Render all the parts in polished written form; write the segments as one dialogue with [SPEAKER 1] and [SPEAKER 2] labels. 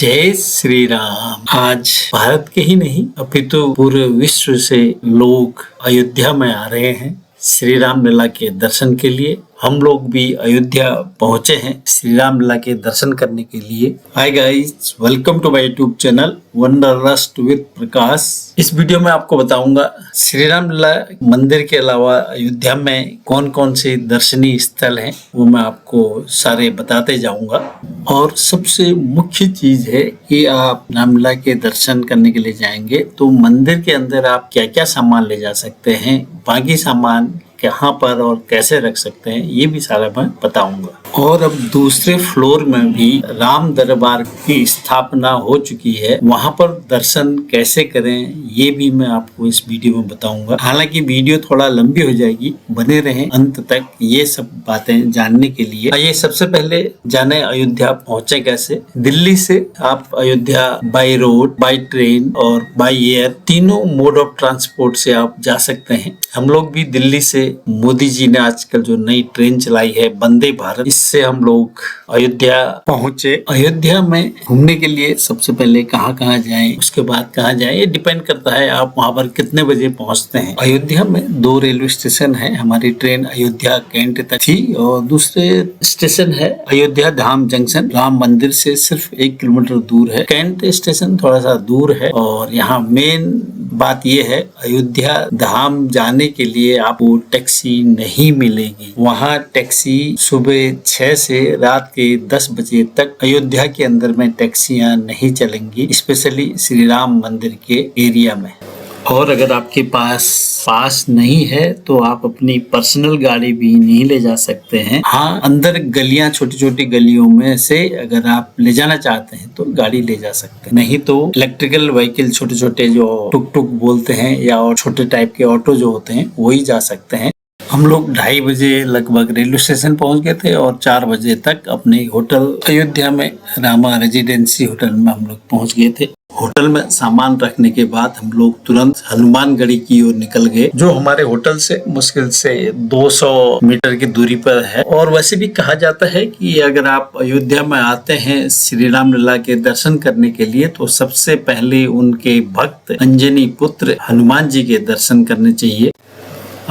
[SPEAKER 1] जय श्री राम। आज भारत के ही नहीं अपितु पूरे विश्व से लोग अयोध्या में आ रहे हैं श्री राम लला के दर्शन के लिए। हम लोग भी अयोध्या पहुंचे हैं श्री राम लला के दर्शन करने के लिए। Hi guys, welcome to my YouTube channel wanderlust with Prakash. इस वीडियो में आपको बताऊंगा श्री राम लला मंदिर के अलावा अयोध्या में कौन कौन से दर्शनीय स्थल हैं, वो मैं आपको सारे बताते जाऊंगा। और सबसे मुख्य चीज है कि आप राम लला के दर्शन करने के लिए जाएंगे तो मंदिर के अंदर आप क्या क्या सामान ले जा सकते हैं, बाकी सामान कहाँ पर और कैसे रख सकते हैं, ये भी सारा मैं बताऊंगा। और अब दूसरे फ्लोर में भी राम दरबार की स्थापना हो चुकी है, वहां पर दर्शन कैसे करें ये भी मैं आपको इस वीडियो में बताऊंगा। हालांकि वीडियो थोड़ा लंबी हो जाएगी, बने रहें अंत तक ये सब बातें जानने के लिए। आइए सबसे पहले जाने अयोध्या पहुंचे कैसे। दिल्ली से आप Ayodhya by road, by train और बाई एयर, तीनों मोड ऑफ ट्रांसपोर्ट से आप जा सकते हैं। हम लोग भी दिल्ली से मोदी जी ने आजकल जो नई ट्रेन चलाई है वंदे भारत, इससे हम लोग अयोध्या पहुंचे। अयोध्या में घूमने के लिए सबसे पहले कहाँ कहाँ जाएं, उसके बाद कहाँ जाएं, ये डिपेंड करता है आप वहाँ पर कितने बजे पहुँचते हैं। अयोध्या में 2 रेलवे स्टेशन है। हमारी ट्रेन अयोध्या कैंट तक थी और दूसरे स्टेशन है अयोध्या धाम जंक्शन, राम मंदिर से सिर्फ 1 किलोमीटर दूर है। कैंट स्टेशन थोड़ा सा दूर है। और यहाँ मेन बात यह है, अयोध्या धाम जाने के लिए आपको टैक्सी नहीं मिलेगी। वहाँ टैक्सी सुबह 6 से रात के 10 बजे तक अयोध्या के अंदर में टैक्सियां नहीं चलेंगी, स्पेशली श्री राम मंदिर के एरिया में। और अगर आपके पास नहीं है तो आप अपनी पर्सनल गाड़ी भी नहीं ले जा सकते हैं। हाँ, अंदर गलियां, छोटी छोटी गलियों में से अगर आप ले जाना चाहते हैं तो गाड़ी ले जा सकते हैं, नहीं तो इलेक्ट्रिकल व्हीकल, छोटे छोटे जो टुक टुक बोलते हैं या और छोटे टाइप के ऑटो जो होते हैं वही जा सकते हैं। हम लोग 2:30 बजे लगभग रेलवे स्टेशन पहुंच गए थे और 4 बजे तक अपने होटल अयोध्या में रामा रेजिडेंसी होटल में हम लोग पहुंच गए थे। होटल में सामान रखने के बाद हम लोग तुरंत हनुमानगढ़ी की ओर निकल गए, जो हमारे होटल से मुश्किल से 200 मीटर की दूरी पर है। और वैसे भी कहा जाता है कि अगर आप अयोध्या में आते हैं श्री राम लला के दर्शन करने के लिए तो सबसे पहले उनके भक्त अंजनी पुत्र हनुमान जी के दर्शन करने चाहिए।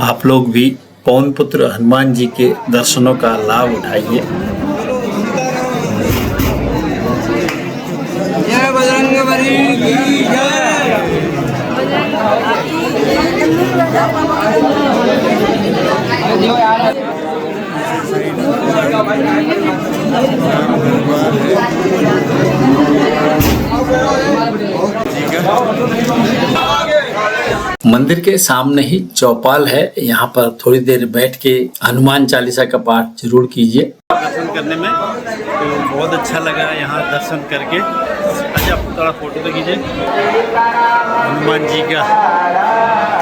[SPEAKER 1] आप लोग भी पवन पुत्र हनुमान जी के दर्शनों का लाभ उठाइए।
[SPEAKER 2] जय बजरंगबली की जय।
[SPEAKER 1] मंदिर के सामने ही चौपाल है, यहाँ पर थोड़ी देर बैठ के हनुमान चालीसा का पाठ जरूर कीजिए।
[SPEAKER 3] दर्शन करने में तो बहुत अच्छा लगा यहाँ दर्शन करके। अच्छा, थोड़ा फोटो तो कीजिए हनुमान जी का,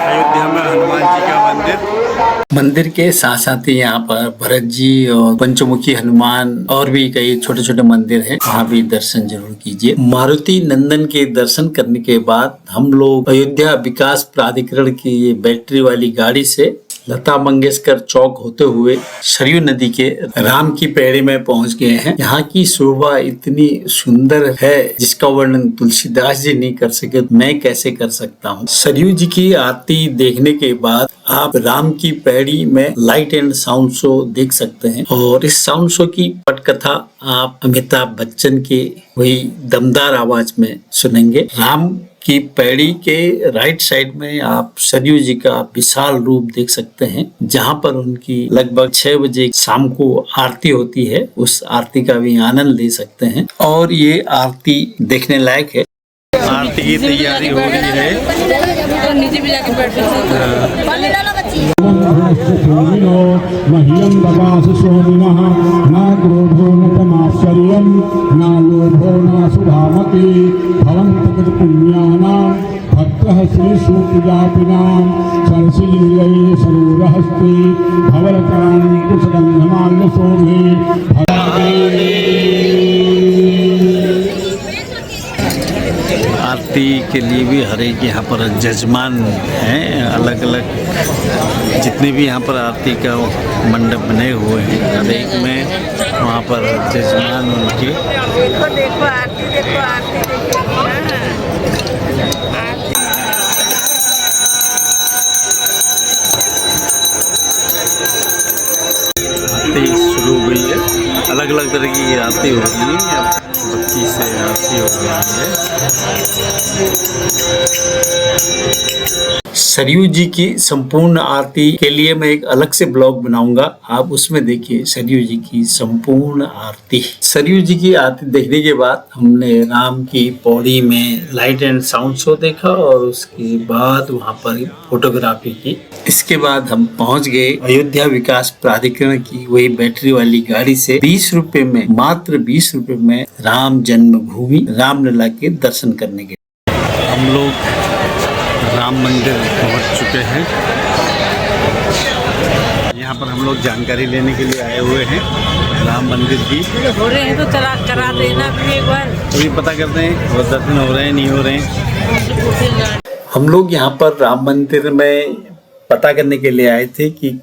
[SPEAKER 3] अयोध्या में हनुमान जी का
[SPEAKER 1] मंदिर के साथ साथ ही यहाँ पर भरत जी और पंचमुखी हनुमान और भी कई छोटे छोटे मंदिर हैं, वहाँ भी दर्शन जरूर कीजिए। मारुति नंदन के दर्शन करने के बाद हम लोग अयोध्या विकास प्राधिकरण की ये बैटरी वाली गाड़ी से लता मंगेशकर चौक होते हुए सरयू नदी के राम की पैड़ी में पहुंच गए हैं। यहाँ की शोभा इतनी सुंदर है जिसका वर्णन तुलसीदास जी नहीं कर सके, मैं कैसे कर सकता हूँ। सरयू जी की आरती देखने के बाद आप राम की पैड़ी में लाइट एंड साउंड शो देख सकते हैं। और इस साउंड शो की पटकथा आप अमिताभ बच्चन के वही दमदार आवाज में सुनेंगे। राम की पैड़ी के राइट साइड में आप सरयू जी का विशाल रूप देख सकते हैं, जहां पर उनकी लगभग 6 बजे शाम को आरती होती है। उस आरती का भी आनंद ले सकते हैं और ये आरती देखने लायक है।
[SPEAKER 3] आरती की तैयारी हो रही है।
[SPEAKER 2] नीचे भी जाके बैठ
[SPEAKER 4] मह्यं ददासि सोमिनः न क्रोधो न तमाश्चर्यं न लोभो न सुधामति भवन्तः पुण्यानां भक्तः श्रीसूक्तिजातिनां सरसिजलीलैः सरोरहस्ति भवरतां कुशगन्धमाल्यशोभे
[SPEAKER 1] आरती के लिए भी हर एक यहाँ पर जजमान हैं, अलग अलग जितने भी यहाँ पर आरती का मंडप बने हुए हैं, हर एक में वहाँ पर जजमान उनके
[SPEAKER 2] देखो आरती देखो आरती।
[SPEAKER 3] खुशी हो रही है।
[SPEAKER 1] सरयू जी की संपूर्ण आरती के लिए मैं एक अलग से ब्लॉग बनाऊंगा, आप उसमें देखिए सरयू जी की संपूर्ण आरती। सरयू जी की आरती देखने के बाद हमने राम की पौड़ी में लाइट एंड साउंड शो देखा और उसके बाद वहां पर फोटोग्राफी की। इसके बाद हम पहुंच गए अयोध्या विकास प्राधिकरण की वही बैटरी वाली गाड़ी से 20 रुपए में, मात्र 20 रुपए में राम जन्मभूमि रामलला के दर्शन करने के।
[SPEAKER 3] हम लोग राम मंदिर पहुंच चुके हैं। यहाँ पर हम लोग जानकारी लेने के लिए आए हुए हैं राम मंदिर की।
[SPEAKER 2] हो रहे हैं तो चला करा देना फिर एक बार।
[SPEAKER 3] अभी पता करते हैं वो दर्शन हो रहे हैं नहीं हो रहे हैं।
[SPEAKER 1] हम लोग यहाँ पर राम मंदिर में पता करने के लिए आए थे कि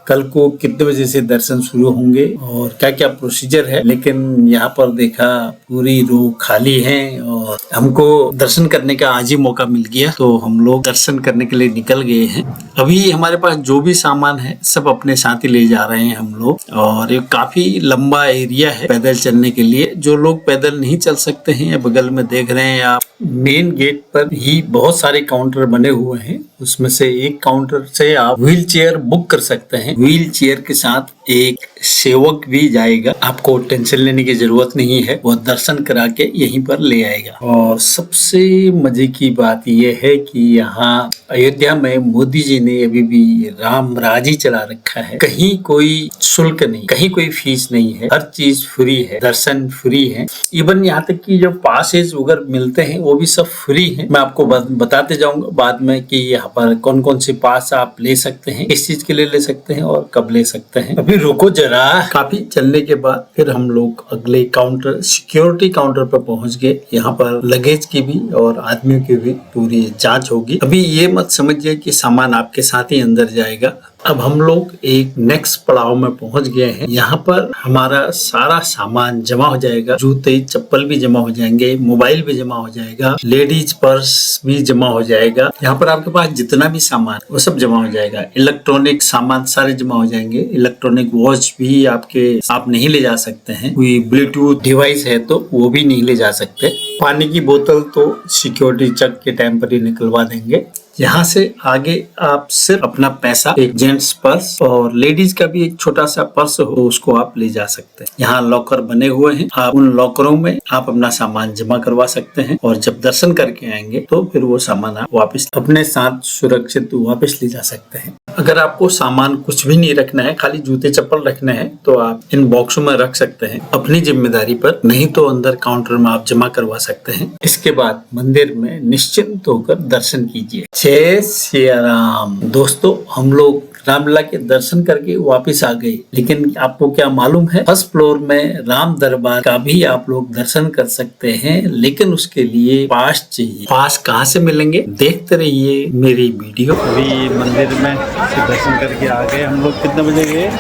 [SPEAKER 1] कल को कितने बजे से दर्शन शुरू होंगे और क्या क्या प्रोसीजर है, लेकिन यहाँ पर देखा पूरी रो खाली है और हमको दर्शन करने का आज ही मौका मिल गया, तो हम लोग दर्शन करने के लिए निकल गए हैं। अभी हमारे पास जो भी सामान है सब अपने साथ ही ले जा रहे हैं हम लोग, और ये काफी लंबा एरिया है पैदल चलने के लिए। जो लोग पैदल नहीं चल सकते हैं, बगल में देख रहे हैं आप, मेन गेट पर ही बहुत सारे काउंटर बने हुए हैं, उसमें से एक काउंटर से आप व्हील चेयर बुक कर सकते हैं। व्हील चेयर के साथ एक सेवक भी जाएगा, आपको टेंशन लेने की जरूरत नहीं है, वो दर्शन करा के यहीं पर ले आएगा। और सबसे मजे की बात यह है कि यहाँ अयोध्या में मोदी जी ने अभी भी राम राज ही चला रखा है। कहीं कोई शुल्क नहीं, कहीं कोई फीस नहीं है, हर चीज फ्री है, दर्शन फ्री है। इवन यहाँ तक कि जो पासेज वगैरह मिलते हैं वो भी सब फ्री है। मैं आपको बताते जाऊंगा बाद में कि यहाँ पर कौन कौन से पास आप ले सकते हैं, किस चीज के लिए ले सकते हैं और कब ले सकते हैं। अभी रुको जरा। काफी चलने के बाद फिर हम लोग अगले काउंटर, सिक्योरिटी काउंटर पर पहुंच गए। यहाँ पर लगेज की भी और आदमियों की भी पूरी जांच होगी। अभी ये मत समझिए कि सामान आपके साथ ही अंदर जाएगा। अब हम लोग एक नेक्स्ट पड़ाव में पहुंच गए हैं। यहाँ पर हमारा सारा सामान जमा हो जाएगा, जूते चप्पल भी जमा हो जाएंगे, मोबाइल भी जमा हो जाएगा, लेडीज पर्स भी जमा हो जाएगा। यहाँ पर आपके पास जितना भी सामान वो सब जमा हो जाएगा। इलेक्ट्रॉनिक सामान सारे जमा हो जाएंगे। इलेक्ट्रॉनिक वॉच भी आप नहीं ले जा सकते हैं। कोई ब्लूटूथ डिवाइस है तो वो भी नहीं ले जा सकते। पानी की बोतल तो सिक्योरिटी चेक के टाइम पर ही निकलवा देंगे। यहाँ से आगे आप सिर्फ अपना पैसा, एक जेंट्स पर्स और लेडीज का भी एक छोटा सा पर्स हो, उसको आप ले जा सकते हैं। यहाँ लॉकर बने हुए हैं, आप उन लॉकरों में आप अपना सामान जमा करवा सकते हैं और जब दर्शन करके आएंगे तो फिर वो सामान आप वापस अपने साथ सुरक्षित वापस ले जा सकते हैं। अगर आपको सामान कुछ भी नहीं रखना है, खाली जूते चप्पल रखने हैं, तो आप इन बॉक्सों में रख सकते हैं अपनी जिम्मेदारी पर, नहीं तो अंदर काउंटर में आप जमा करवा सकते हैं। इसके बाद मंदिर में निश्चिंत होकर दर्शन कीजिए। जय श्री राम। दोस्तों, हम लोग रामलला के दर्शन करके वापस आ गए, लेकिन आपको क्या मालूम है, फर्स्ट फ्लोर में राम दरबार का भी आप लोग दर्शन कर सकते हैं, लेकिन उसके लिए पास चाहिए। पास कहाँ से मिलेंगे, देखते रहिए मेरी वीडियो।
[SPEAKER 3] अभी मंदिर में दर्शन करके आ गए हम लोग। कितने बजे गए?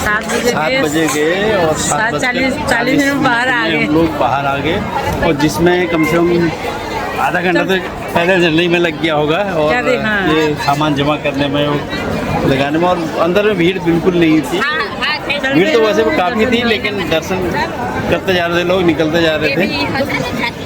[SPEAKER 2] 7
[SPEAKER 3] बजे गए और
[SPEAKER 2] 7:40 मिनट बाहर आ गए।
[SPEAKER 3] हम लोग बाहर आ गए, और जिसमें कम से कम आधा घंटा तो पैदल चलने में लग गया होगा, और ये सामान जमा करने में, लगाने में, और अंदर में भीड़ बिल्कुल नहीं थी। भीड़ तो वैसे भी काफ़ी थी, लेकिन दर्शन करते जा रहे थे लोग, निकलते जा रहे थे।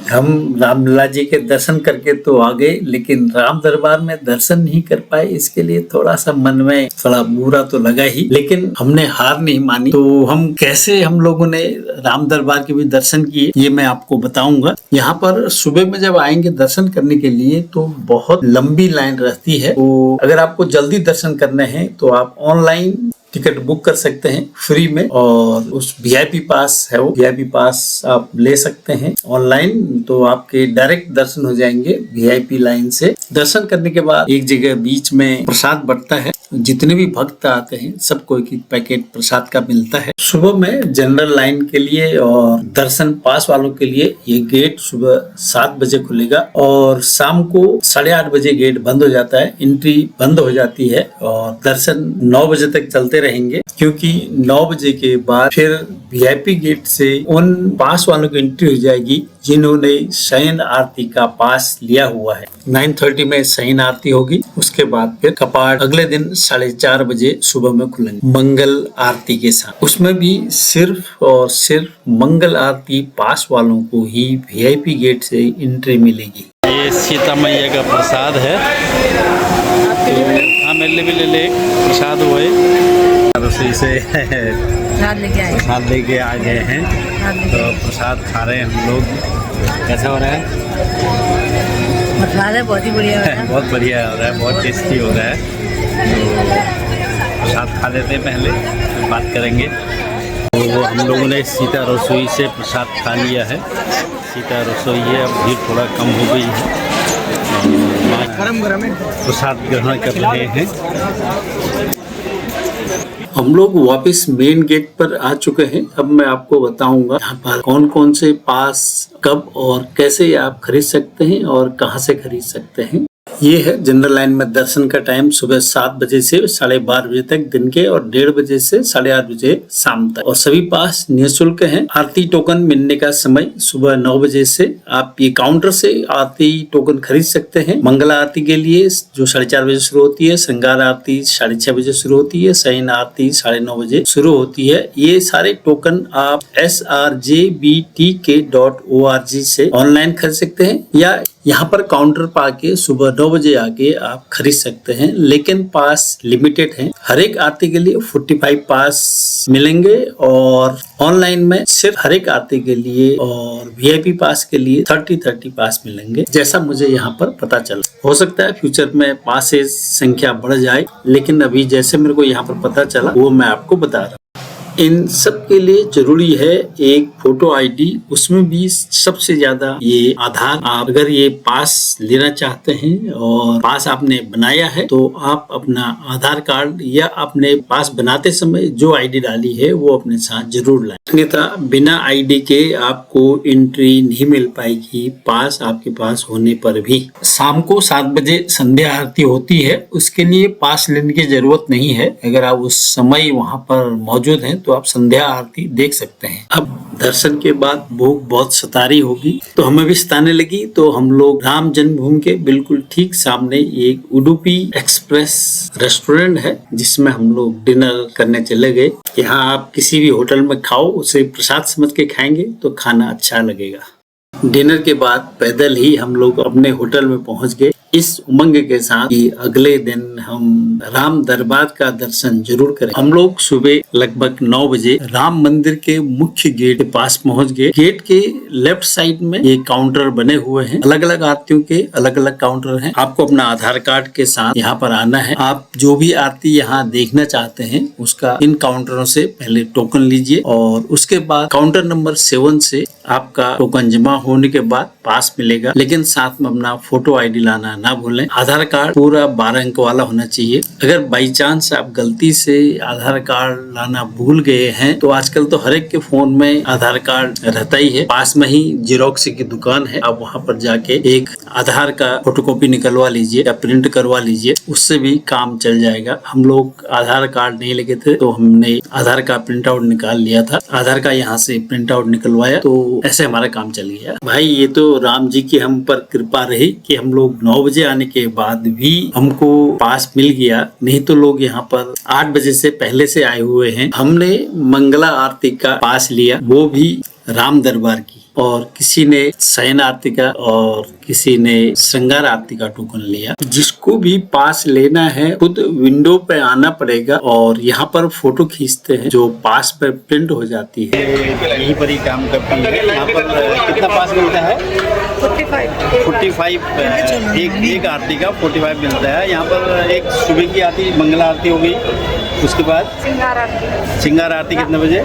[SPEAKER 1] हम रामलला जी के दर्शन करके तो आ गए, लेकिन राम दरबार में दर्शन नहीं कर पाए। इसके लिए थोड़ा सा मन में थोड़ा बुरा तो लगा ही, लेकिन हमने हार नहीं मानी। तो हम लोगों ने राम दरबार के भी दर्शन किए, ये मैं आपको बताऊंगा। यहाँ पर सुबह में जब आएंगे दर्शन करने के लिए तो बहुत लंबी लाइन रहती है। तो अगर आपको जल्दी दर्शन करने हैं तो आप ऑनलाइन टिकट बुक कर सकते हैं फ्री में, और उस वीआईपी पास है, वो वीआईपी पास आप ले सकते हैं ऑनलाइन, तो आपके डायरेक्ट दर्शन हो जाएंगे वीआईपी लाइन से। दर्शन करने के बाद एक जगह बीच में प्रसाद बंटता है, जितने भी भक्त आते हैं सबको एक पैकेट प्रसाद का मिलता है। सुबह में जनरल लाइन के लिए और दर्शन पास वालों के लिए ये गेट सुबह 7 बजे खुलेगा और शाम को 8:30 बजे गेट बंद हो जाता है, एंट्री बंद हो जाती है, और दर्शन 9 बजे तक चलते रहेंगे, क्योंकि 9 बजे के बाद फिर वीआईपी गेट से उन पास वालों की एंट्री हो जाएगी जिन्होंने शयन आरती का पास लिया हुआ है। 9:30 में शयन आरती होगी, उसके बाद फिर कपाट अगले दिन 4:30 बजे सुबह में खुलेंगे मंगल आरती के साथ। उसमें भी सिर्फ और सिर्फ मंगल आरती पास वालों को ही VIP गेट से एंट्री मिलेगी।
[SPEAKER 3] ये सीता मैया का प्रसाद है, हाँ मेरे लिए भी ले ले, प्रसाद हुए रसोई से प्रसाद लेके आ गए हैं, तो प्रसाद खा रहे हैं हम लोग। कैसा हो रहा है?
[SPEAKER 2] बहुत ही बढ़िया
[SPEAKER 3] बहुत बढ़िया हो रहा है, बहुत टेस्टी हो रहा है। तो प्रसाद खा लेते हैं पहले, फिर बात करेंगे। तो हम लोगों ने सीता रसोई से प्रसाद खा लिया है। सीता रसोई है, अब भीड़ थोड़ा कम हो गई है, प्रसाद ग्रहण कर रहे हैं।
[SPEAKER 1] हम लोग वापस मेन गेट पर आ चुके हैं। अब मैं आपको बताऊंगा यहाँ पर कौन कौन से पास कब और कैसे आप खरीद सकते हैं और कहां से खरीद सकते हैं। ये है जनरल लाइन में दर्शन का टाइम, सुबह 7 बजे से 12:30 बजे तक दिन के और 1:30 बजे से 8:30 बजे शाम तक, और सभी पास निःशुल्क हैं। आरती टोकन मिलने का समय सुबह 9 बजे से आप ये काउंटर से आरती टोकन खरीद सकते हैं। मंगला आरती के लिए जो 4:30 बजे शुरू होती है, श्रृंगार आरती 6:30 बजे शुरू होती है, शयन आरती 9:30 बजे शुरू होती है। ये सारे टोकन आप srjbtk.org से ऑनलाइन खरीद सकते हैं या यहाँ पर काउंटर पर आके सुबह 9 बजे आके आप खरीद सकते हैं, लेकिन पास लिमिटेड हैं। हर एक आरती के लिए 45 पास मिलेंगे और ऑनलाइन में सिर्फ हर एक आरती के लिए और VIP पास के लिए 30 पास मिलेंगे, जैसा मुझे यहाँ पर पता चला। हो सकता है फ्यूचर में पासेस संख्या बढ़ जाए, लेकिन अभी जैसे मेरे को यहाँ पर पता चला वो मैं आपको बता रहा हूँ। इन सब के लिए जरूरी है एक फोटो ID, उसमें भी सबसे ज्यादा ये आधार। आप अगर ये पास लेना चाहते हैं और पास आपने बनाया है तो आप अपना आधार कार्ड या अपने पास बनाते समय जो ID डाली है वो अपने साथ जरूर लाएं, अन्यथा बिना ID के आपको एंट्री नहीं मिल पाएगी पास आपके पास होने पर भी। शाम को 7 बजे संध्या आरती होती है, उसके लिए पास लेने की जरूरत नहीं है। अगर आप उस समय वहाँ पर मौजूद हैं तो आप संध्या आरती देख सकते हैं। अब दर्शन के बाद भूख बहुत सतारी होगी, तो हमें भी सताने लगी, तो हम लोग राम जन्मभूमि के बिल्कुल ठीक सामने एक उडुपी एक्सप्रेस रेस्टोरेंट है, जिसमें हम लोग डिनर करने चले गए। यहाँ आप किसी भी होटल में खाओ, उसे प्रसाद समझ के खाएंगे तो खाना अच्छा लगेगा। डिनर के बाद पैदल ही हम लोग अपने होटल में पहुंच गए, इस उमंग के साथ कि अगले दिन हम राम दरबार का दर्शन जरूर करें। हम लोग सुबह लगभग 9 बजे राम मंदिर के मुख्य गेट के पास पहुंच गए। गेट के लेफ्ट साइड में ये काउंटर बने हुए हैं, अलग अलग आरतियों के अलग अलग काउंटर हैं। आपको अपना आधार कार्ड के साथ यहाँ पर आना है। आप जो भी आरती यहाँ देखना चाहते हैं उसका इन काउंटरों से पहले टोकन लीजिए और उसके बाद काउंटर नंबर 7 से आपका टोकन जमा होने के बाद पास मिलेगा, लेकिन साथ में अपना फोटो ID लाना ना भूलें। आधार कार्ड पूरा 12 अंक वाला होना चाहिए। अगर बाई चांस आप गलती से आधार कार्ड लाना भूल गए हैं तो आजकल तो हर एक के फोन में आधार कार्ड रहता ही है। पास में ही जेरोक्स की दुकान है, आप वहां पर जाके एक आधार का फोटोकॉपी निकलवा लीजिए या प्रिंट करवा लीजिए, उससे भी काम चल जाएगा। हम लोग आधार कार्ड नहीं लेके थे तो हमने आधार का प्रिंट आउट निकाल लिया था। आधार का यहाँ से प्रिंट आउट निकलवाया तो ऐसे हमारा काम चल गया। भाई ये तो राम जी की हम पर कृपा रही कि हम लोग 9 बजे आने के बाद भी हमको पास मिल गया, नहीं तो लोग यहाँ पर 8 बजे से पहले से आए हुए हैं। हमने मंगला आरती का पास लिया, वो भी राम दरबार की, और किसी ने शयन आरती का और किसी ने श्रृंगार आरती का टोकन लिया। जिसको भी पास लेना है खुद विंडो पे आना पड़ेगा और यहाँ पर फोटो खींचते हैं जो पास पर प्रिंट हो जाती है।
[SPEAKER 3] यहीं पर ही काम करती है। यहाँ पर कितना पास मिलता है? 45 एक आरती का 45 मिलता है। यहाँ पर एक सुबह की आरती मंगला आरती हो गई, उसके बाद श्रृंगार आरती कितने बजे?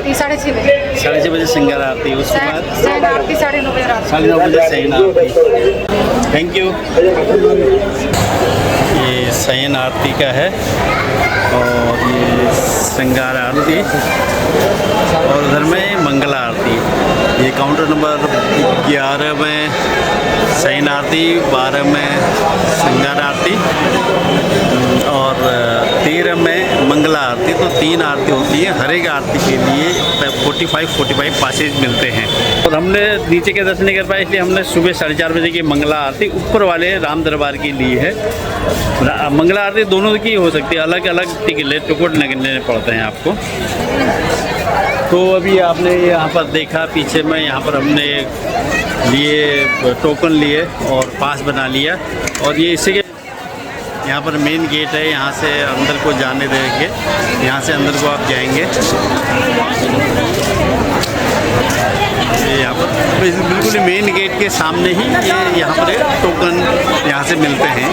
[SPEAKER 3] 6:30 बजे श्रृंगार आरती, उसके बाद 9:30 बजे शयन आरती। Thank you. ये शयन आरती का है और ये श्रृंगार आरती और उधर में मंगला आरती। ये काउंटर नंबर 11 में शयन आरती, 12 में श्रृंगार आरती और 13 में मंगला आरती। तो 3 आरती होती है। हर एक आरती के लिए 45 पासेज मिलते हैं। और हमने नीचे के दर्शन नहीं कर पाए, इसलिए हमने सुबह 4:30 बजे की मंगला आरती ऊपर वाले राम दरबार के लिए है। मंगला आरती दोनों की हो सकती है, अलग अलग टिकट लगने पड़ते हैं आपको। तो अभी आपने यहाँ पर देखा पीछे में, यहाँ पर हमने लिए टोकन लिए और पास बना लिया। और ये इसी के यहाँ पर मेन गेट है, यहाँ से अंदर को जाने देंगे। यहाँ से अंदर को आप जाएंगे, ये यहाँ पर बिल्कुल मेन गेट के सामने ही ये यहाँ पर टोकन यहाँ से मिलते हैं।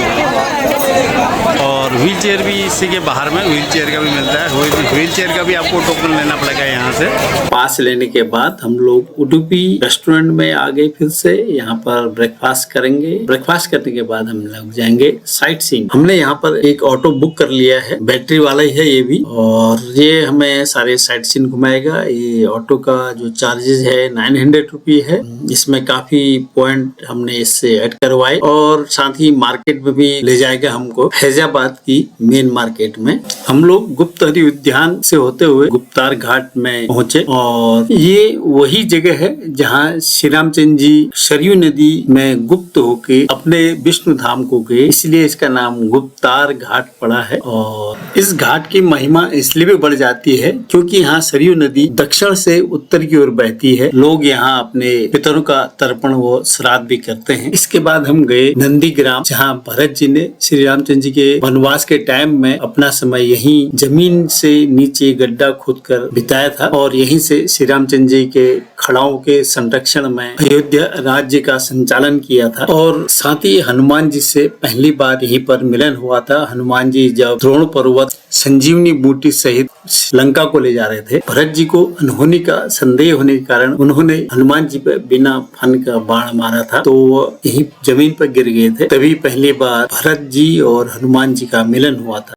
[SPEAKER 3] और व्हील चेयर भी इसी के बाहर में व्हील चेयर का भी मिलता है। व्हील चेयर का भी आपको टोकन लेना पड़ेगा यहाँ से।
[SPEAKER 1] पास लेने के बाद हम लोग उडुपी रेस्टोरेंट में आ गए। फिर से यहाँ पर ब्रेकफास्ट करेंगे। ब्रेकफास्ट करने के बाद हम लोग जाएंगे साइट सीइंग। हमने यहाँ पर एक ऑटो बुक कर लिया है, बैटरी वाला ही है ये भी, और ये हमें सारे साइट सीइंग घुमाएगा। ये ऑटो का जो चार्जेस है 900 रुपये है। इसमें काफी पॉइंट हमने इससे ऐड करवाए और साथ ही मार्केट में भी ले जाएगा हमको, फैजाबाद की मेन मार्केट में। हम लोग गुप्त हरि उद्यान से होते हुए गुप्तार घाट में पहुंचे और ये वही जगह है जहाँ श्री रामचंद्र जी सरयू नदी में गुप्त होके अपने विष्णु धाम को गए, इसलिए इसका नाम गुप्तार घाट पड़ा है। और इस घाट की महिमा इसलिए भी बढ़ जाती है क्योंकि यहाँ सरयू नदी दक्षिण से उत्तर की ओर बहती है। लोग यहाँ अपने पितरों का तर्पण व श्राद्ध भी करते हैं। इसके बाद हम गए नंदीग्राम, जहाँ भरत जी ने श्री रामचंद्र जी के वनवास के टाइम में अपना समय यहीं जमीन से नीचे गड्ढा खोदकर बिताया था और यहीं से श्री रामचंद्र जी के खड़ाओं के संरक्षण में अयोध्या राज्य का संचालन किया था। और साथ ही हनुमान जी से पहली बार यहीं पर मिलन हुआ था। हनुमान जी जब द्रोण पर्वत संजीवनी बूटी सहित लंका को ले जा रहे थे, भरत जी को अनहोनी का संदेह होने के कारण उन्होंने हनुमान जी पर बिना फन का बाण मारा था, तो वो यहीं जमीन पर गिर गए थे। तभी पहली बार भरत जी और हनुमान जी का मिलन हुआ था।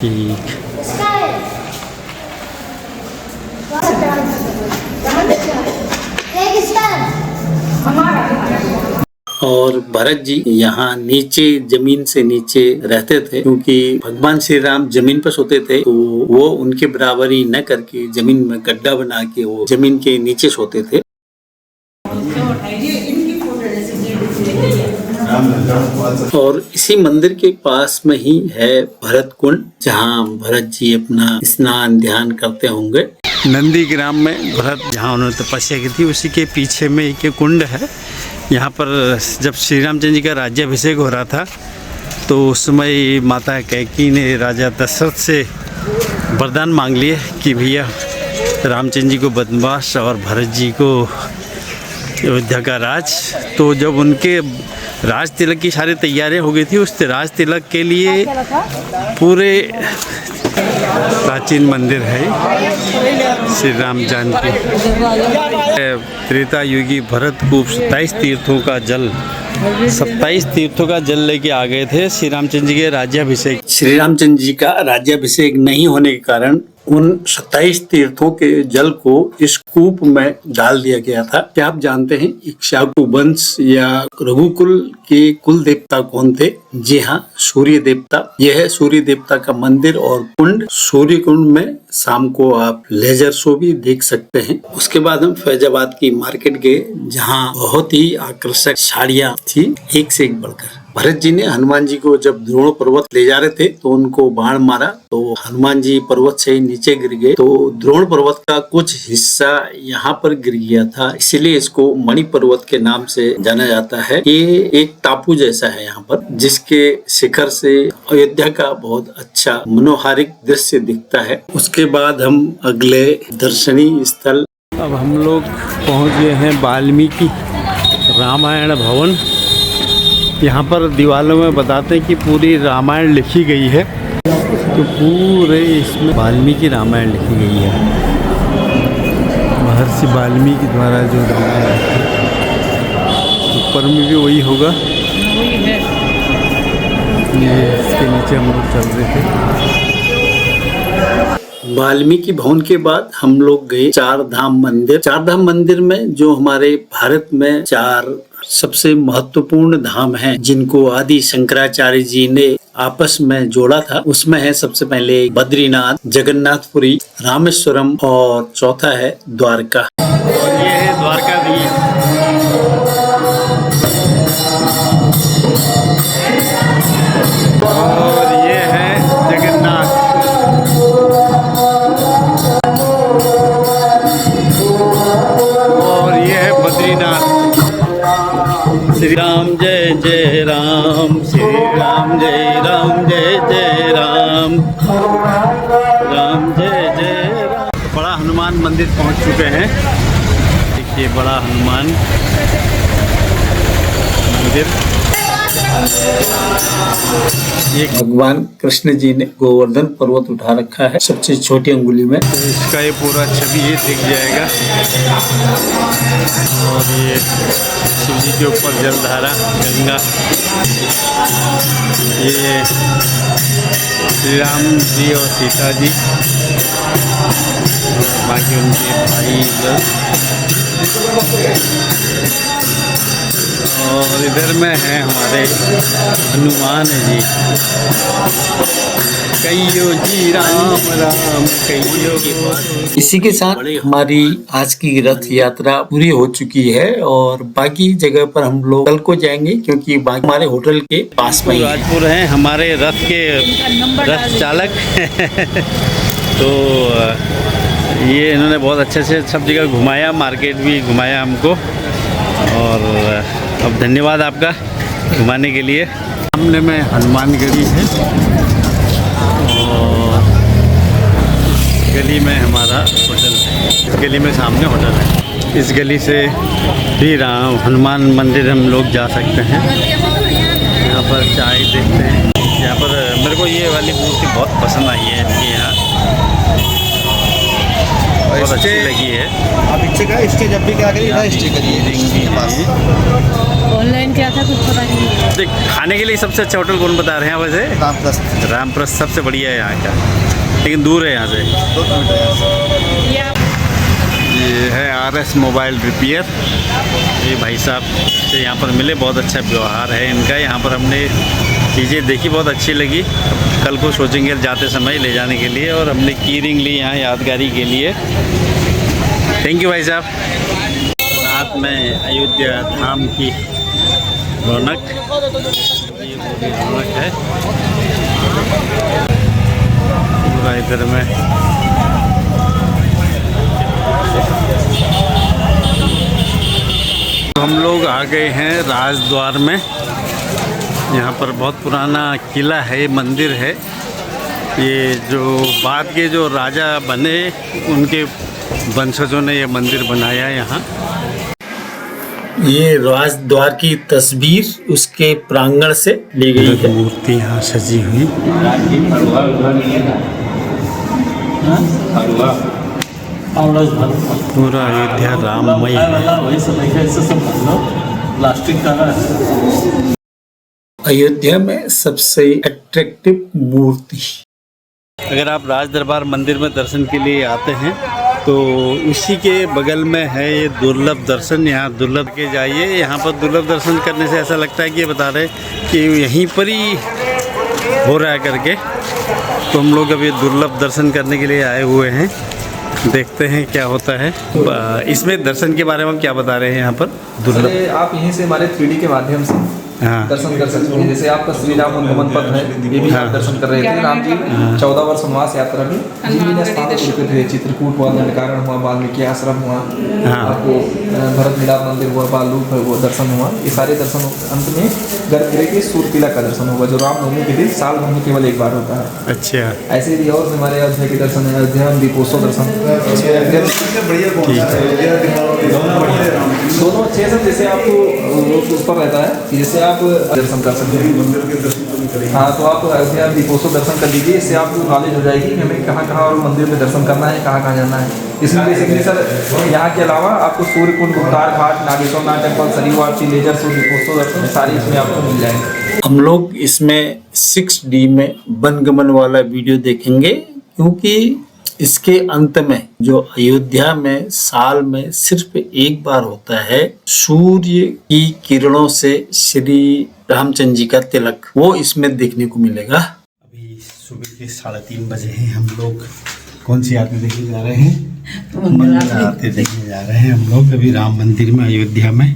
[SPEAKER 1] और भरत जी यहाँ नीचे जमीन से नीचे रहते थे क्योंकि भगवान श्री राम जमीन पर सोते थे, तो वो उनके बराबरी न करके जमीन में गड्ढा बना के वो जमीन के नीचे सोते थे। और इसी मंदिर के पास में ही है भरत कुंड, जहाँ भरत जी अपना स्नान ध्यान करते होंगे।
[SPEAKER 3] नंदीग्राम में भरत जहाँ उन्होंने तपस्या की थी उसी के पीछे में एक कुंड है। यहाँ पर जब श्री रामचंद्र जी का राज्याभिषेक हो रहा था तो उस समय माता कैकेयी ने राजा दशरथ से वरदान मांग लिए कि भैया रामचंद्र जी को वनवास और भरत जी को अयोध्या का राज। तो जब उनके राज तिलक की सारी तैयारियां हो गई थी, उस राज तिलक के लिए पूरे प्राचीन मंदिर है श्री राम जानकी। त्रेता युगी भरत को 27 तीर्थों का जल लेके आ गए थे श्री रामचंद्र जी के राज्याभिषेक।
[SPEAKER 1] श्री रामचंद्र जी का राज्याभिषेक नहीं होने के कारण उन 27 तीर्थों के जल को इस कूप में डाल दिया गया था। क्या आप जानते हैं इक्ष्वाकु वंश या रघुकुल के कुल देवता कौन थे? जी हाँ, सूर्य देवता। यह है सूर्य देवता का मंदिर और कुंड। सूर्य कुंड में शाम को आप लेजर शो भी देख सकते हैं। उसके बाद हम फैजाबाद की मार्केट गए, जहाँ बहुत ही आकर्षक साड़ियाँ थी, एक से एक बढ़कर। भरत जी ने हनुमान जी को जब द्रोण पर्वत ले जा रहे थे तो उनको बाण मारा, तो हनुमान जी पर्वत से नीचे गिर गए। तो द्रोण पर्वत का कुछ हिस्सा यहाँ पर गिर गया था, इसीलिए इसको मणि पर्वत के नाम से जाना जाता है। ये एक टापू जैसा है यहाँ पर, जिसके शिखर से अयोध्या का बहुत अच्छा मनोहारिक दृश्य दिखता है। उसके बाद हम अगले दर्शनीय स्थल,
[SPEAKER 3] अब हम लोग पहुँच गए हैं वाल्मीकि रामायण भवन। यहाँ पर दीवारों में बताते हैं कि पूरी रामायण लिखी गई है, तो पूरे इसमें वाल्मीकि रामायण लिखी गई है। महर्षि वाल्मीकि द्वारा जो रामायण है, ऊपर में भी वही होगा। ये इसके नीचे हम लोग चल रहे थे।
[SPEAKER 1] वाल्मीकि भवन के बाद हम लोग गए चार धाम मंदिर। चार धाम मंदिर में जो हमारे भारत में चार सबसे महत्वपूर्ण धाम हैं, जिनको आदि शंकराचार्य जी ने आपस में जोड़ा था, उसमें है सबसे पहले बद्रीनाथ, जगन्नाथपुरी, रामेश्वरम और चौथा है द्वारका।
[SPEAKER 3] और ये है द्वारकाधीश। और ये है जगन्नाथ। और ये है बद्रीनाथ। श्री राम जय जय राम, श्री राम जय राम, जय जय राम, राम जय जय राम। बड़ा हनुमान मंदिर पहुंच चुके हैं। देखिए बड़ा हनुमान मंदिर।
[SPEAKER 1] ये भगवान कृष्ण जी ने गोवर्धन पर्वत उठा रखा है सबसे छोटी अंगुली में।
[SPEAKER 3] तो इसका ये पूरा छवि ये दिख जाएगा। और ये शिव जी के ऊपर जलधारा गंगा। ये श्री राम जी और सीता जी, बाकी उनके भाई इधर। और इधर में है हमारे हनुमान जी। कईयो जी राम राम कईयो।
[SPEAKER 1] इसी के साथ हमारी आज की रथ यात्रा पूरी हो चुकी है और बाकी जगह पर हम लोग कल को जाएंगे, क्योंकि बाकी हमारे होटल के पास में ही है।
[SPEAKER 3] राजपुर हैं हमारे रथ के रथ चालक। तो ये इन्होंने बहुत अच्छे से सब जगह घुमाया, मार्केट भी घुमाया हमको। और अब धन्यवाद आपका घुमाने के लिए। सामने में हनुमानगढ़ी है और इस गली में हमारा होटल है। इस गली में सामने होटल है। इस गली से भी हनुमान मंदिर हम लोग जा सकते हैं। यहाँ पर चाय देखते हैं। यहाँ पर मेरे को ये वाली मूर्ति बहुत पसंद आई है इनकी, यहाँ बहुत अच्छी लगी है।
[SPEAKER 5] आप इच्छे का स्टे जब भी क्या करिए स्टे करिए।
[SPEAKER 2] ऑनलाइन क्या था कुछ पता नहीं।
[SPEAKER 3] देख, खाने के लिए सबसे अच्छा होटल कौन बता रहे हैं वैसे?
[SPEAKER 5] रामप्रस्थ।
[SPEAKER 3] रामप्रस्थ सबसे बढ़िया है यहाँ का, लेकिन दूर है यहाँ से।
[SPEAKER 5] 2 किलोमीटर यहाँ से।
[SPEAKER 3] ये है RS मोबाइल रिपेयर। ये भाई साहब से यहाँ पर मिले, बहुत अच्छा व्यवहार है इनका। यहाँ पर हमने चीज़ें देखी, बहुत अच्छी लगी। कल को सोचेंगे जाते समय ले जाने के लिए। और हमने की रिंग ली यहाँ यादगारी के लिए। थैंक यू भाई साहब। रात में अयोध्या धाम की रौनक, ये पूरी रौनक है पूरा इधर में। हम लोग आ गए हैं राजद्वार में। यहाँ पर बहुत पुराना किला है, मंदिर है। ये जो बाद के जो राजा बने उनके वंशजों ने ये मंदिर बनाया यहाँ।
[SPEAKER 1] ये राजद्वार की तस्वीर उसके प्रांगण से ली गई है।
[SPEAKER 3] मूर्ति यहाँ सजी हुई। पूरा अयोध्या राममय है।
[SPEAKER 1] अयोध्या में सबसे अट्रैक्टिव मूर्ति।
[SPEAKER 3] अगर आप राज दरबार मंदिर में दर्शन के लिए आते हैं तो उसी के बगल में है ये दुर्लभ दर्शन। यहाँ दुर्लभ के जाइए। यहाँ पर दुर्लभ दर्शन करने से ऐसा लगता है कि ये बता रहे कि यहीं पर ही हो रहा है करके। तो हम लोग अभी दुर्लभ दर्शन करने के लिए आए हुए हैं। देखते हैं क्या होता है। इसमें दर्शन के बारे में हम क्या बता रहे हैं यहाँ पर दुर्लभ?
[SPEAKER 5] आप यहीं से हमारे 3D के माध्यम से
[SPEAKER 3] हाँ।
[SPEAKER 5] दर्शन कर सकते हैं। जैसे आपका श्री राम उन्गमन पथ है, ये भी आप दर्शन कर रहे थे। राम जी 14 वर्ष वनवास यात्रा में जिन स्थानों को रुके थे, चित्रकूट हुआ, दंडकारण्य हुआ, वाल्मीकि आश्रम हुआ, आपको भरत मिलाप मंदिर हुआ, बालूप वो दर्शन हुआ। ये सारे दर्शन अंत में गर्भगृह के सूर्यकिला का दर्शन होगा, जो रामनवमी के दिन साल भर में केवल एक बार होता है।
[SPEAKER 3] अच्छा,
[SPEAKER 5] ऐसे भी और हमारे अयोध्या के दर्शन है। अयोध्या में दीपोत्सव दर्शन दोनों अच्छे हैं। जैसे आपको उस पर रहता है कि जैसे आप दर्शन कर सकते हैं। हाँ, तो आप अयोध्या दीपोत्सव दर्शन कर लीजिए। इससे आपको नॉलेज हो जाएगी कि हमें कहाँ कहाँ और मंदिर में दर्शन करना है, कहाँ कहाँ जाना है। इसमें बेसिकली सर यहाँ के अलावा आपको सूर्यकुंड, गुप्तार घाट, नागेश्वर नाथ टेम्पल, सरयू आरती, लेजर शो, दीपोत्सव दर्शन सारी इसमें आपको मिल जाएंगे।
[SPEAKER 1] हम लोग इसमें 6D में वनगमन वाला वीडियो देखेंगे, क्योंकि इसके अंत में जो अयोध्या में साल में सिर्फ एक बार होता है, सूर्य की किरणों से श्री रामचंद्र जी का तिलक, वो इसमें देखने को मिलेगा। अभी सुबह के 3:30 बजे हैं। हम लोग कौन सी आरती देखने जा रहे हैं? मंगला आरती देखने जा रहे हैं हम लोग अभी राम मंदिर में, अयोध्या में।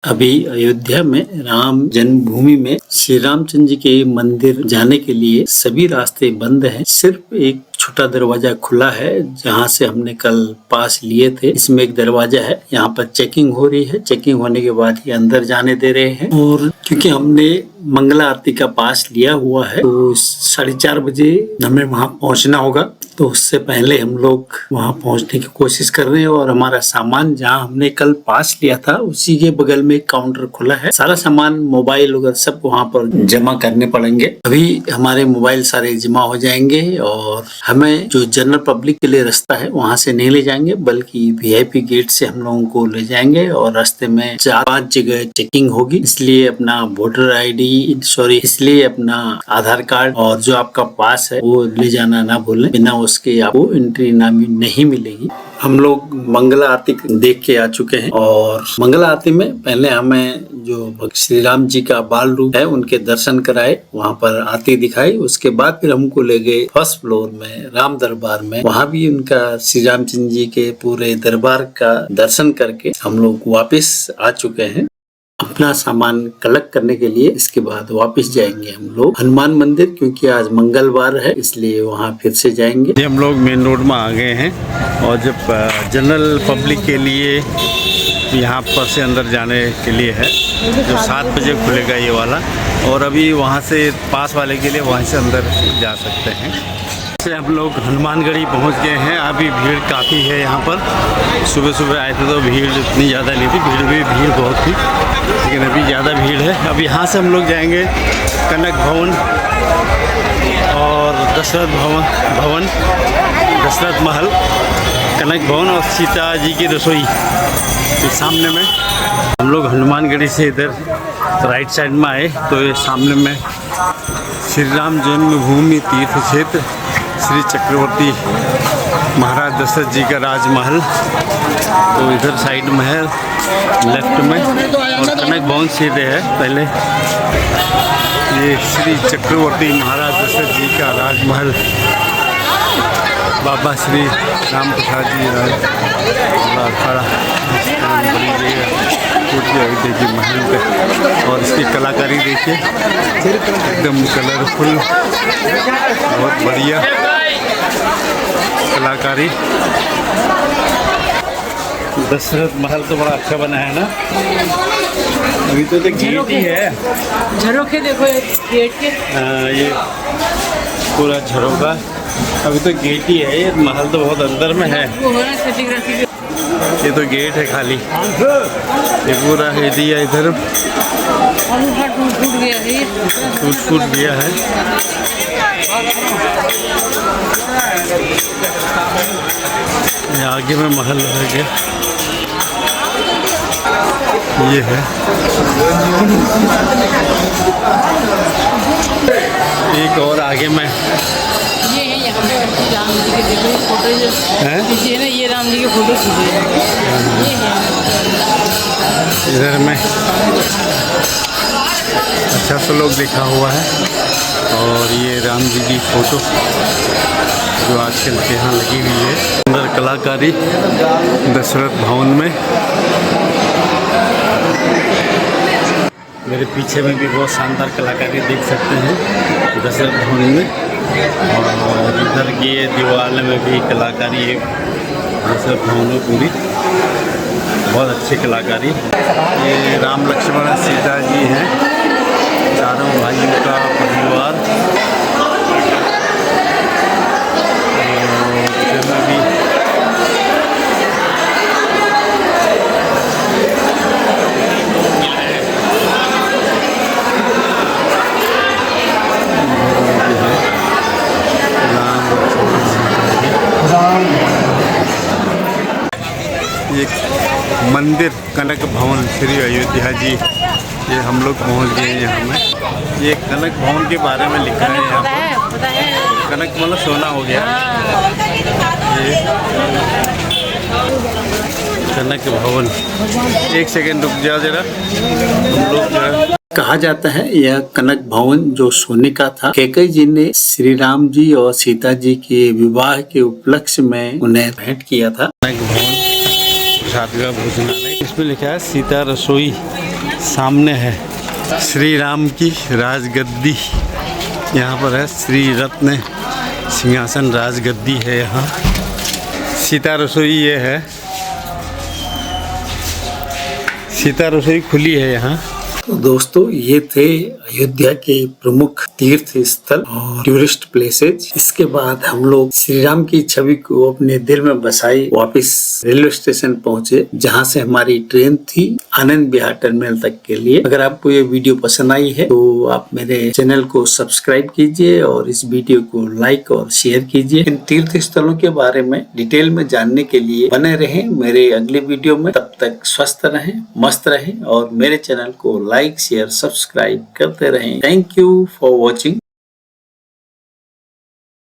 [SPEAKER 1] अभी अयोध्या में राम जन्मभूमि में श्री रामचंद्र जी के मंदिर जाने के लिए सभी रास्ते बंद हैं। सिर्फ एक छोटा दरवाजा खुला है जहां से हमने कल पास लिए थे। इसमें एक दरवाजा है, यहाँ पर चेकिंग हो रही है। चेकिंग होने के बाद ही अंदर जाने दे रहे हैं। और क्योंकि हमने मंगला आरती का पास लिया हुआ है तो 4:30 बजे हमें वहां पहुंचना होगा, तो उससे पहले हम लोग वहां पहुंचने की कोशिश कर रहे हैं। और हमारा सामान जहां हमने कल पास लिया था उसी के बगल में एक काउंटर खुला है। सारा सामान, मोबाइल वगैरह सब वहां पर जमा करने पड़ेंगे। अभी हमारे मोबाइल सारे जमा हो जाएंगे और हमें जो जनरल पब्लिक के लिए रास्ता है वहां से नहीं ले जाएंगे, बल्कि वीआईपी गेट से हम लोगों को ले जाएंगे। और रास्ते में 4-5 जगह चेकिंग होगी, इसलिए अपना वोटर इसलिए अपना आधार कार्ड और जो आपका पास है वो ले जाना ना भूलें, बिना उसके आपको एंट्री नहीं मिलेगी। हम लोग मंगला आरती देख के आ चुके हैं और मंगला आरती में पहले हमें जो श्री राम जी का बाल रूप है उनके दर्शन कराए, वहाँ पर आरती दिखाई। उसके बाद फिर हमको ले गए फर्स्ट फ्लोर में राम दरबार में, वहाँ भी उनका श्री रामचंद्र जी के पूरे दरबार का दर्शन करके हम लोग वापस आ चुके हैं अपना सामान कलेक्ट करने के लिए। इसके बाद वापस जाएंगे हम लोग हनुमान मंदिर, क्योंकि आज मंगलवार है इसलिए वहाँ फिर से जाएंगे।
[SPEAKER 3] हम लोग मेन रोड में आ गए हैं और जब जनरल पब्लिक के लिए यहाँ पर से अंदर जाने के लिए है, जो 7 बजे खुलेगा ये वाला, और अभी वहाँ से पास वाले के लिए वहाँ से अंदर जा सकते हैं। से हम लोग हनुमानगढ़ी पहुँच गए हैं। अभी भीड़ काफ़ी है यहाँ पर। सुबह सुबह आए थे तो भीड़ इतनी ज़्यादा नहीं थी, भीड़ बहुत थी, लेकिन अभी ज़्यादा भीड़ है। अभी यहाँ से हम लोग जाएंगे कनक भवन और दशरथ महल, कनक भवन और सीता जी की रसोई के सामने में। हम लोग हनुमानगढ़ी से इधर राइट साइड में आए तो ये सामने में श्री राम जन्मभूमि तीर्थ क्षेत्र श्री चक्रवर्ती महाराज दशरथ जी का राजमहल, तो इधर साइड में है लेफ्ट में, और कनक भवन सीधे है। पहले ये श्री चक्रवर्ती महाराज दशरथ जी का राजमहल, बाबा श्री राम प्रसाद जी खड़ा देखिए महल पे, और इसकी कलाकारी देखिए एकदम कलरफुल, बहुत बढ़िया कलाकारी। दशरथ महल तो बड़ा अच्छा बना है ना। अभी तो गेट ही है,
[SPEAKER 2] झरोखे देखो गेट के।
[SPEAKER 3] ये पूरा झरोखा, अभी तो गेट ही है। ये महल तो बहुत अंदर में है। ये तो गेट है खाली, ये पूरा एरिया इधर टूट गया है। ये आगे में महल रह गया, ये है। एक और आगे में
[SPEAKER 2] ये है, यहाँ पे राम जी के देखो फोटो खींचे ना, ये राम जी के फोटो खींचे ये है
[SPEAKER 3] इधर में अच्छा सा लोग लिखा हुआ है। और ये राम जी की फोटो जो आजकल के यहाँ लगी हुई है। अंदर कलाकारी दशरथ भवन में, मेरे पीछे में भी बहुत शानदार कलाकारी देख सकते हैं दशरथ भवन में। और इधर की दीवार में भी कलाकारी है दशरथ भवन में पूरी, बहुत अच्छी कलाकारी। ये राम लक्ष्मण सीता जी हैं, चारों भाइयों का परिवार। मंदिर कनक भवन श्री अयोध्या जी, ये हम लोग पहुंच गए हैं यहाँ में। ये कनक भवन के बारे में लिखा है यहाँ पर। कनक मतलब सोना हो गया। ये कनक भवन, एक सेकेंड रुक जाओ जरा। हम लोग
[SPEAKER 1] कहा जाता है यह कनक भवन जो सोने का था, कैकेयी जी ने श्री राम जी और सीता जी के विवाह के उपलक्ष्य में उन्हें भेंट किया था।
[SPEAKER 3] कनक भवन प्रसाद का भोजनालय, इसमें लिखा है सीता रसोई। सामने है श्री राम की राजगद्दी, यहाँ पर है श्री रत्न सिंहासन राजगद्दी है। यहाँ सीता रसोई ये है, सीता रसोई खुली है यहाँ।
[SPEAKER 1] तो दोस्तों ये थे अयोध्या के प्रमुख तीर्थ स्थल और टूरिस्ट प्लेसेज। इसके बाद हम लोग श्री राम की छवि को अपने दिल में बसाई वापस रेलवे स्टेशन पहुंचे, जहां से हमारी ट्रेन थी आनंद विहार टर्मिनल तक के लिए। अगर आपको ये वीडियो पसंद आई है तो आप मेरे चैनल को सब्सक्राइब कीजिए और इस वीडियो को लाइक और शेयर कीजिए। इन तीर्थ स्थलों के बारे में डिटेल में जानने के लिए बने रहें मेरे अगले वीडियो में। तब तक स्वस्थ रहें, मस्त रहें और मेरे चैनल को लाइक शेयर सब्सक्राइब करते रहें। Thank you for watching.